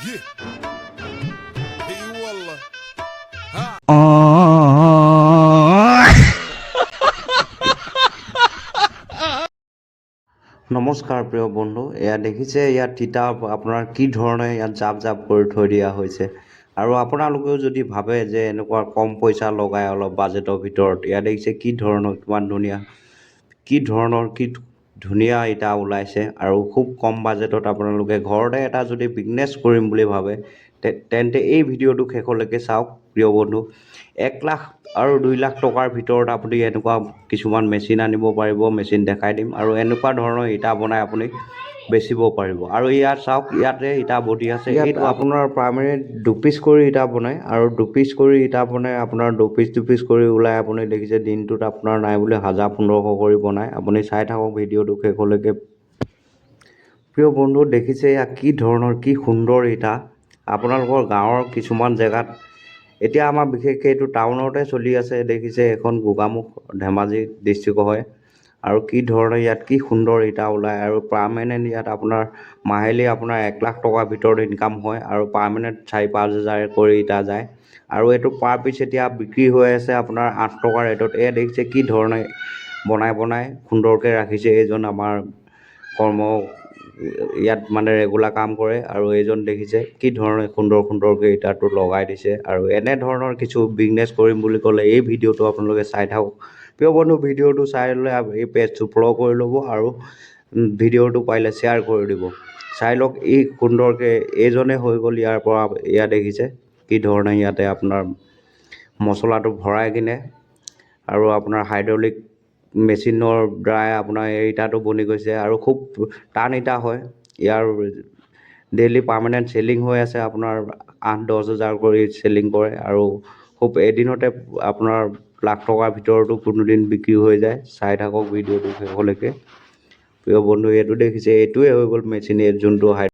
Yeah. Hey والله. Ha. নমস্কাৰ প্ৰিয় বন্ধু, এয়া দেখিছে ইয়াত তিতা আপোনাৰ কি ধৰণে ইয়াত জাপ জাপ কৰি থৈ দিয়া হৈছে। আৰু আপোনালোকেও যদি ভাবে যে এনেকুৱা কম পইচা লগাই অলপ বাজেটৰ ভিতৰত, এয়া দেখিছে কি ধৰণৰ কিমান ধুনীয়া কি ধুনীয়া ইটা ওলাইছে। আৰু খুব কম বাজেটত আপোনালোকে ঘৰতে এটা যদি বিজনেছ কৰিম বুলি ভাবে তেন্তে এই ভিডিঅ'টো শেষলৈকে চাওক প্ৰিয় বন্ধু। 1 লাখ আৰু 2 লাখ টকাৰ ভিতৰত আপুনি এনেকুৱা কিছুমান মেচিন আনিব পাৰিব, মেচিন দেখাই দিম। আৰু এনেকুৱা ধৰণৰ ইটা বনাই আপুনি বেচিব পাৰিব। আৰু ইয়াত চাওক, ইয়াতে ইটা বটি আছে, এইটো আপোনাৰ প্ৰাইমেৰী 2 পিচ কৰি ইটা বনায়। আৰু 2 পিচ কৰি ইটা বনাই আপোনাৰ 2 পিচ কৰি ওলাই আপুনি দেখিছে দিনটোত আপোনাৰ নাই বুলি 1000-1500 কৰি বনায়। আপুনি চাই থাকক ভিডিঅ'টো শেষলৈকে। প্ৰিয় বন্ধু দেখিছে এয়া কি ধৰণৰ কি সুন্দৰ ইটা। আপোনালোকৰ গাঁৱৰ কিছুমান জেগাত এতিয়া আমাৰ বিশেষকৈ এইটো টাউনতে চলি আছে, দেখিছে এখন গোগামুখ ধেমাজি ডিষ্ট্ৰিক্ট হয়। আৰু কি ধৰণে ইয়াত কি সুন্দৰ ইটা ওলায়। আৰু পাৰ্মানেণ্ট ইয়াত আপোনাৰ মাহিলী আপোনাৰ 1 লাখ টকাৰ ভিতৰত ইনকাম হয়। আৰু পাৰ্মানেণ্ট 4-5 হাজাৰ কৰি ইটা যায়। আৰু এইটো পাৰ পিচ এতিয়া বিক্ৰী হৈ আছে আপোনাৰ 8 টকা ৰেটত। এয়া দেখিছে কি ধৰণে বনাই সুন্দৰকৈ ৰাখিছে এইজন আমাৰ কৰ্ম ইয়াত মানে ৰেগুলাৰ কাম কৰে। আৰু এইজন দেখিছে কি ধৰণে সুন্দৰকৈ ইটাটো লগাই দিছে। আৰু এনেধৰণৰ কিছু বিজনেছ কৰিম বুলি ক'লে এই ভিডিঅ'টো আপোনালোকে চাই থাকক প্ৰিয় বন্ধু। ভিডিঅ'টো চাই ল'লে এই পেজটো ফ'ল' কৰি ল'ব আৰু ভিডিঅ'টো পাৰিলে শ্বেয়াৰ কৰি দিব। চাই লওক এই সুন্দৰকৈ এইজনে হৈ গ'ল ইয়াৰ পৰা। এয়া দেখিছে কি ধৰণে ইয়াতে আপোনাৰ মচলাটো ভৰাই কিনে আৰু আপোনাৰ হাইড্ৰলিক মেচিনৰ দ্বাৰাই আপোনাৰ এই ইটাটো বনি গৈছে। আৰু খুব টান ইটা হয়। ইয়াৰ ডেইলি পাৰ্মানেণ্ট চেলিং হৈ আছে, আপোনাৰ 8-10 হাজাৰ কৰি চেলিং কৰে। আৰু খুব এদিনতে আপোনাৰ লাখ টকাৰ ভিতৰতো কোনোদিন বিক্ৰী হৈ যায়। চাই থাকক ভিডিঅ'টো শেষলৈকে প্ৰিয় বন্ধু। এইটো দেখিছে এইটোৱে হৈ গ'ল মেচিন, যোনটো